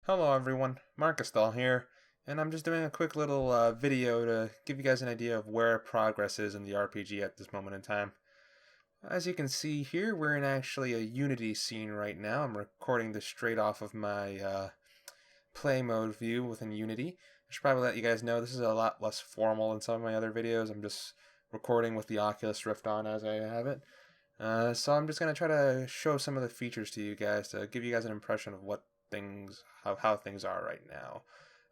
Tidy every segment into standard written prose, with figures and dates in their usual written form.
Hello everyone, Marcusthal here, and I'm just doing a quick little video to give you guys an idea of where progress is in the RPG at this moment in time. As you can see here, we're in actually a Unity scene right now. I'm recording this straight off of my play mode view within Unity. I should probably let you guys know this is a lot less formal than some of my other videos. I'm just recording with the Oculus Rift on as I have it. So I'm just going to try to show some of the features to you guys to give you guys an impression of how things are right now.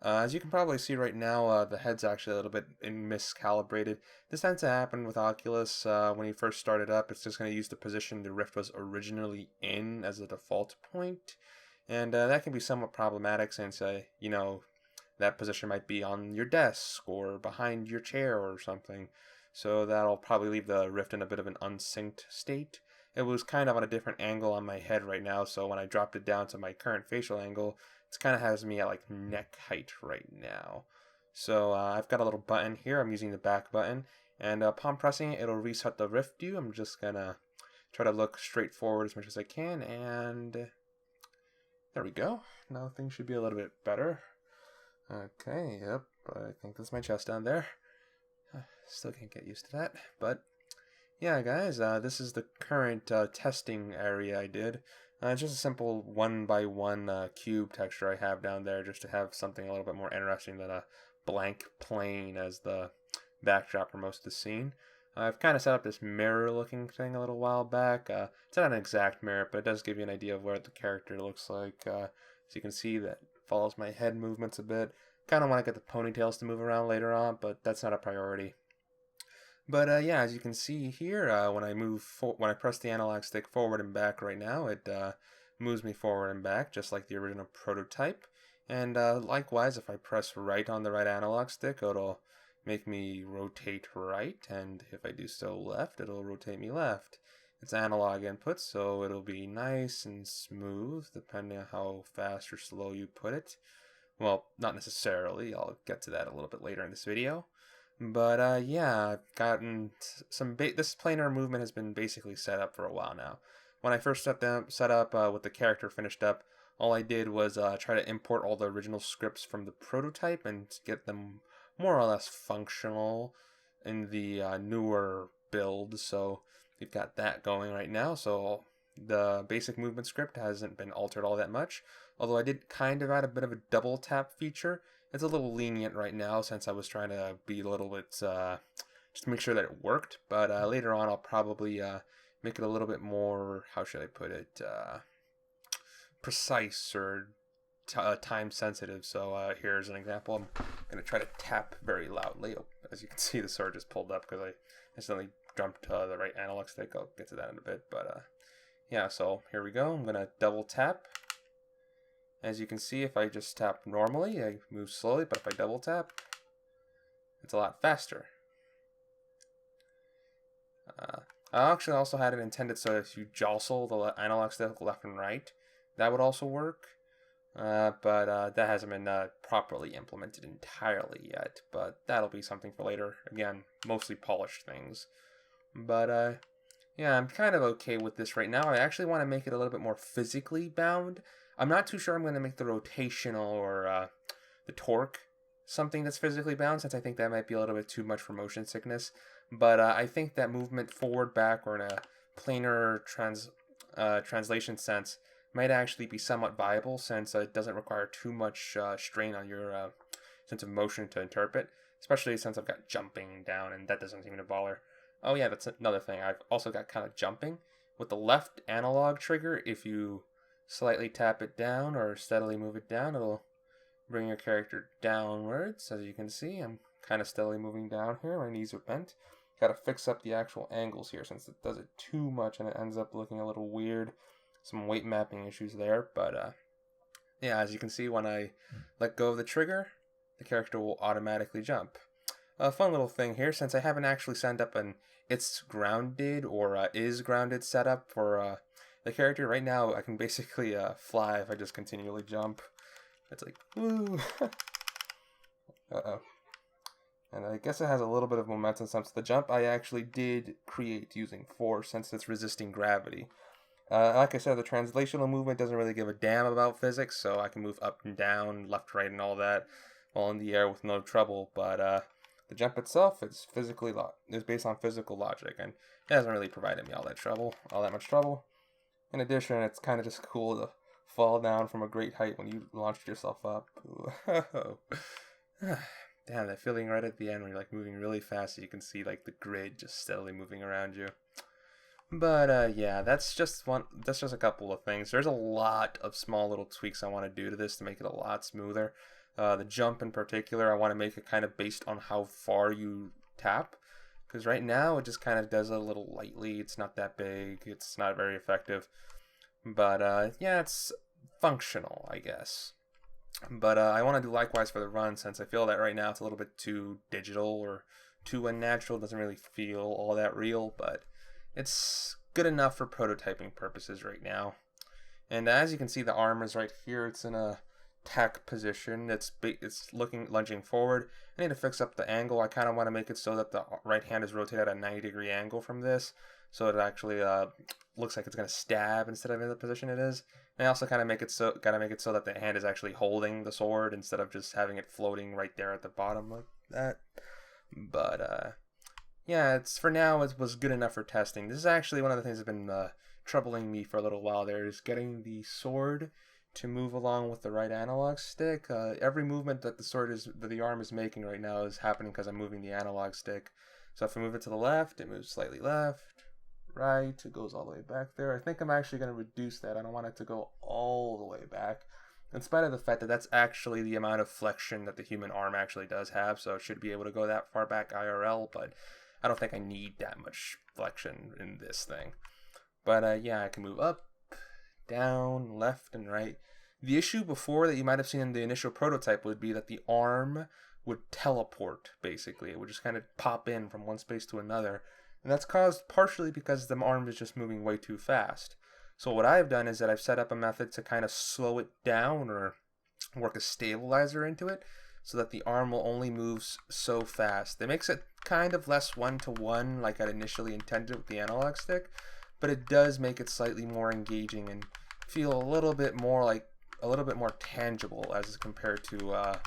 As you can probably see right now, the head's actually a little bit miscalibrated. This tends to happen with Oculus when you first start it up. It's just going to use the position the Rift was originally in as a default point. And that can be somewhat problematic since, that position might be on your desk or behind your chair or something. So that'll probably leave the Rift in a bit of an unsynced state. It was kind of on a different angle on my head right now, so when I dropped it down to my current facial angle, it kind of has me at like neck height right now. So I've got a little button here. I'm using the back button, and upon pressing it, it'll reset the Rift view. I'm just gonna try to look straight forward as much as I can, and there we go. Now things should be a little bit better. Okay, yep, I think that's my chest down there. Still can't get used to that, but yeah, guys, this is the current testing area I did. Just a simple 1x1 cube texture I have down there just to have something a little bit more interesting than a blank plane as the backdrop for most of the scene. I've kind of set up this mirror-looking thing a little while back. It's not an exact mirror, but it does give you an idea of what the character looks like. So you can see that follows my head movements a bit. Kind of want to get the ponytails to move around later on, but that's not a priority. But yeah, as you can see here, when I press the analog stick forward and back right now, it moves me forward and back just like the original prototype. And likewise, if I press right on the right analog stick, it'll make me rotate right, and if I do so left, it'll rotate me left. It's analog input, so it'll be nice and smooth depending on how fast or slow you put it. Well, not necessarily. I'll get to that a little bit later in this video. But yeah, I've gotten this planar movement has been basically set up for a while now. When I first set up with the character finished up, all I did was try to import all the original scripts from the prototype and get them more or less functional in the newer build. So we've got that going right now. So the basic movement script hasn't been altered all that much. Although I did kind of add a bit of a double tap feature. It's a little lenient right now since I was trying to be a little bit, just to make sure that it worked. But later on, I'll probably make it a little bit more, how should I put it, precise or time sensitive. So here's an example. I'm going to try to tap very loudly. Oh, as you can see, the sword just pulled up because I instantly jumped to the right analog stick. I'll get to that in a bit. But yeah, so here we go. I'm going to double tap. As you can see, if I just tap normally, I move slowly, but if I double tap, it's a lot faster. I actually also had it intended so if you jostle the analog stick left and right, that would also work. But that hasn't been properly implemented entirely yet, but that'll be something for later. Again, mostly polished things. But yeah, I'm kind of okay with this right now. I actually want to make it a little bit more physically bound. I'm not too sure I'm going to make the rotational or the torque something that's physically bound, since I think that might be a little bit too much for motion sickness. But I think that movement forward, back, or in a planar translation sense might actually be somewhat viable, since it doesn't require too much strain on your sense of motion to interpret, especially since I've got jumping down, and that doesn't seem to bother. Oh yeah, that's another thing. I've also got kind of jumping. With the left analog trigger, if you slightly tap it down or steadily move it down, it'll bring your character downwards. As you can see, I'm kind of steadily moving down here. My knees are bent. Got to fix up the actual angles here since it does it too much and it ends up looking a little weird. Some weight mapping issues there, but yeah, as you can see, when I let go of the trigger, the character will automatically jump. A fun little thing here, since I haven't actually set up an it's grounded or is grounded setup for the character. Right now, I can basically fly if I just continually jump. It's like, woo! Uh-oh. And I guess it has a little bit of momentum since the jump I actually did create using force, since it's resisting gravity. Like I said, the translational movement doesn't really give a damn about physics, so I can move up and down, left, right, and all that while in the air with no trouble. But the jump itself is based on physical logic, and it hasn't really provided me all that much trouble. In addition, it's kind of just cool to fall down from a great height when you launched yourself up. Damn, that feeling right at the end when you're like moving really fast, you can see like the grid just steadily moving around you. But yeah, That's just a couple of things. There's a lot of small little tweaks I want to do to this to make it a lot smoother. The jump in particular, I want to make it kind of based on how far you tap, because right now it just kind of does it a little lightly. It's not that big. It's not very effective. But yeah, it's functional, I guess. But I want to do likewise for the run, since I feel that right now it's a little bit too digital or too unnatural. It doesn't really feel all that real, but it's good enough for prototyping purposes right now. And as you can see, the arm is right here. It's in a tack position. It's lunging forward. I need to fix up the angle. I kind of want to make it so that the right hand is rotated at a 90-degree angle from this, so it actually looks like it's going to stab instead of in the position it is. And I also kind of gotta make it so that the hand is actually holding the sword instead of just having it floating right there at the bottom like that. But yeah, it's for now it was good enough for testing. This is actually one of the things that's been troubling me for a little while. There is getting the sword to move along with the right analog stick. Every movement that the arm is making right now is happening because I'm moving the analog stick. So if I move it to the left, it moves slightly left. Right, it goes all the way back there. I think I'm actually going to reduce that. I don't want it to go all the way back, in spite of the fact that that's actually the amount of flexion that the human arm actually does have, so it should be able to go that far back IRL, but I don't think I need that much flexion in this thing. But yeah, I can move up, down, left, and right. The issue before that you might have seen in the initial prototype would be that the arm would teleport, basically. It would just kind of pop in from one space to another. And that's caused partially because the arm is just moving way too fast. So what I've done is that I've set up a method to kind of slow it down or work a stabilizer into it so that the arm will only move so fast. It makes it kind of less one-to-one like I initially intended with the analog stick, but it does make it slightly more engaging and feel a little bit more tangible as compared to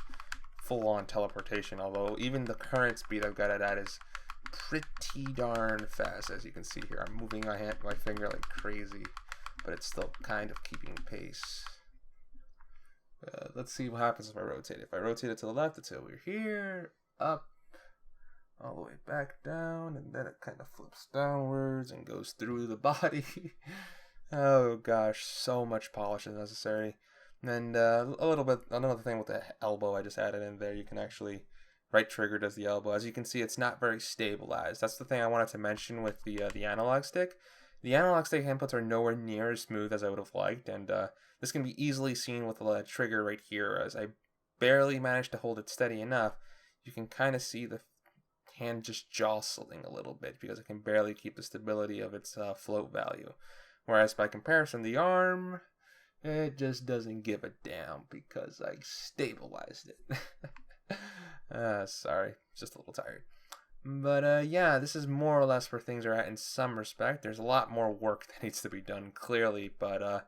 full-on teleportation, although even the current speed I've got it at is pretty darn fast. As you can see here, I'm moving my finger like crazy, but it's still kind of keeping pace. Let's see what happens if I rotate it. If I rotate it to the left, it's over here, up, all the way back down, and then it kind of flips downwards and goes through the body. Oh gosh, so much polish is necessary. And another thing with the elbow I just added in there, you can actually right trigger does the elbow. As you can see, it's not very stabilized. That's the thing I wanted to mention with the analog stick. The analog stick inputs are nowhere near as smooth as I would have liked, and this can be easily seen with the trigger right here. As I barely managed to hold it steady enough, you can kind of see the hand just jostling a little bit because it can barely keep the stability of its float value. Whereas by comparison, the arm, it just doesn't give a damn because I stabilized it. Sorry, just a little tired. But yeah, this is more or less where things are at in some respect. There's a lot more work that needs to be done, clearly, but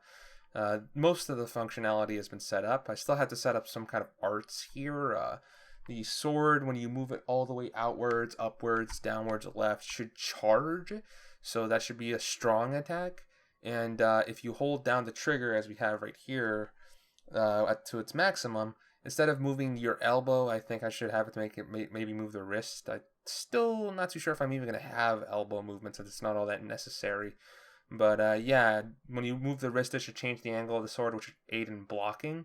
most of the functionality has been set up. I still have to set up some kind of arts here. The sword, when you move it all the way outwards, upwards, downwards, left, should charge. So that should be a strong attack. And if you hold down the trigger, as we have right here, to its maximum, instead of moving your elbow, I think I should have it to make it maybe move the wrist. I'm still not too sure if I'm even going to have elbow movement, since it's not all that necessary. But yeah, when you move the wrist, it should change the angle of the sword, which should aid in blocking.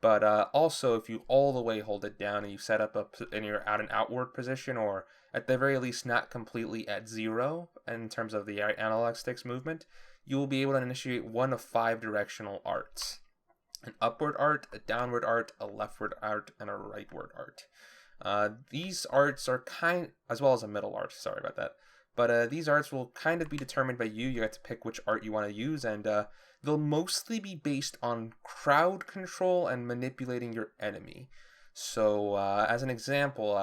But also, if you all the way hold it down and you set up and you're at an outward position, or at the very least not completely at zero in terms of the analog stick's movement, you will be able to initiate one of 5 directional arts: an upward art, a downward art, a leftward art, and a rightward art. These arts are as well as a middle art, sorry about that. But these arts will kind of be determined by you. You have to pick which art you want to use, and they'll mostly be based on crowd control and manipulating your enemy. So as an example,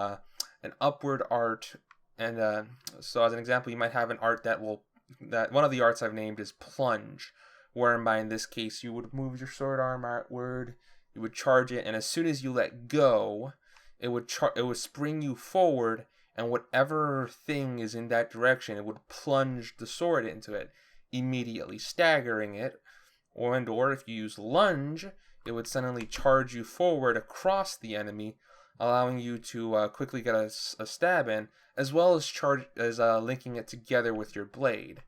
an upward art, and so as an example, you might have an art that one of the arts I've named is plunge, whereby in this case you would move your sword arm outward, you would charge it, and as soon as you let go, it would spring you forward, and whatever thing is in that direction, it would plunge the sword into it, immediately staggering it. Or if you use lunge, it would suddenly charge you forward across the enemy, allowing you to quickly get a stab in, as well as linking it together with your blade.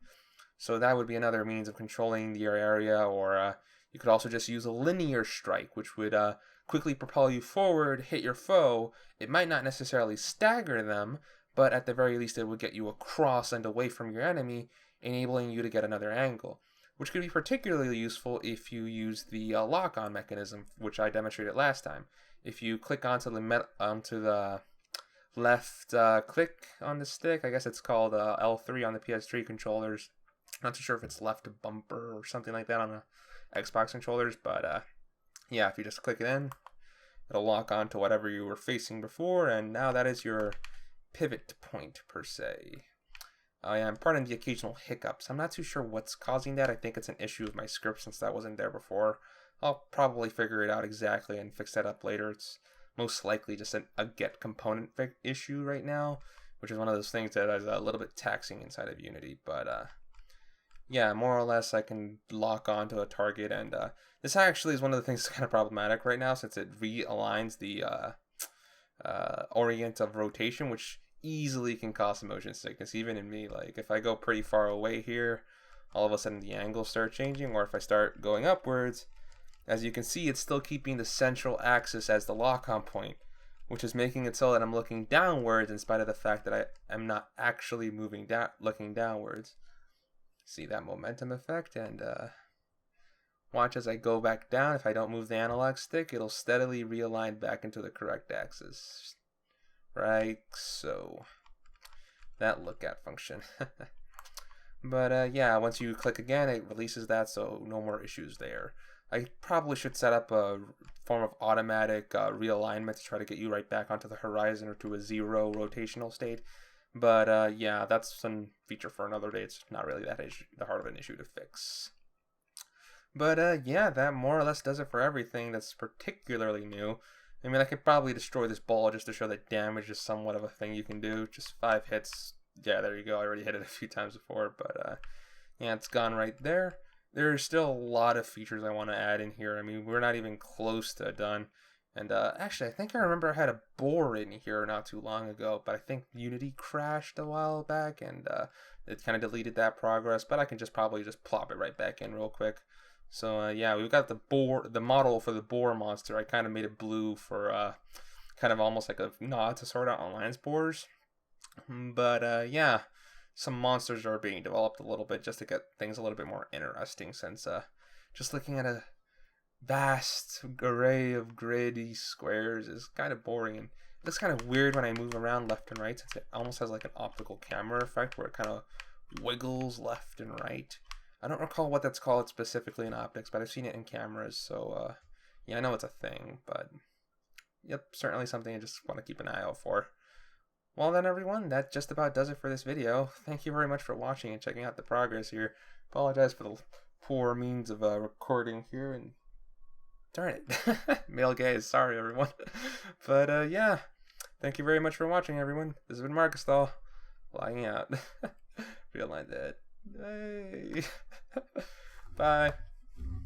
So that would be another means of controlling your area. Or you could also just use a linear strike, which would quickly propel you forward, hit your foe. It might not necessarily stagger them, but at the very least it would get you across and away from your enemy, enabling you to get another angle, which could be particularly useful if you use the lock-on mechanism, which I demonstrated last time. If you click onto the left click on the stick, I guess it's called L3 on the PS3 controllers. Not too sure if it's left bumper or something like that on the Xbox controllers, but yeah, if you just click it in, it'll lock on to whatever you were facing before, and now that is your pivot point per se. I am pardon the occasional hiccups. I'm not too sure what's causing that. I think it's an issue with my script since that wasn't there before. I'll probably figure it out exactly and fix that up later. It's most likely just a get component issue right now, which is one of those things that is a little bit taxing inside of Unity. But yeah, more or less I can lock onto a target, and this actually is one of the things that's kind of problematic right now, since it realigns the orient of rotation, which easily can cause some motion sickness, even in me. Like, if I go pretty far away here, all of a sudden the angles start changing, or if I start going upwards, as you can see, it's still keeping the central axis as the lock-on point, which is making it so that I'm looking downwards in spite of the fact that I am not actually looking downwards. See that momentum effect, and watch as I go back down. If I don't move the analog stick, it'll steadily realign back into the correct axis. Right, so that look at function. But yeah, once you click again, it releases that, so no more issues there. I probably should set up a form of automatic realignment to try to get you right back onto the horizon or to a 0 rotational state. But yeah, that's some feature for another day. It's not really that hard of an issue to fix. But yeah, that more or less does it for everything that's particularly new. I mean, I could probably destroy this ball just to show that damage is somewhat of a thing you can do. Just 5 hits. Yeah, there you go. I already hit it a few times before, but yeah, it's gone right there. There's still a lot of features I want to add in here. I mean, we're not even close to done. And actually, I think I remember I had a boar in here not too long ago, but I think Unity crashed a while back, and it kind of deleted that progress. But I can probably just plop it right back in real quick. So yeah, we've got the model for the boar monster. I kind of made it blue for kind of almost like a nod to Sword Art Online's boars. But yeah, some monsters are being developed a little bit just to get things a little bit more interesting, since just looking at a vast array of gritty squares is kind of boring, and it looks kind of weird when I move around left and right, since it almost has like an optical camera effect where it kind of wiggles left and right. I don't recall what that's called specifically in optics, but I've seen it in cameras, so yeah, I know it's a thing, but yep, certainly something I just want to keep an eye out for. Well then, everyone, that just about does it for this video. Thank you very much for watching and checking out the progress here. Apologize for the poor means of recording here, and darn it, male gaze, sorry everyone. But yeah, thank you very much for watching, everyone. This has been Marcus Thal, logging out. Realign that. Hey. Bye.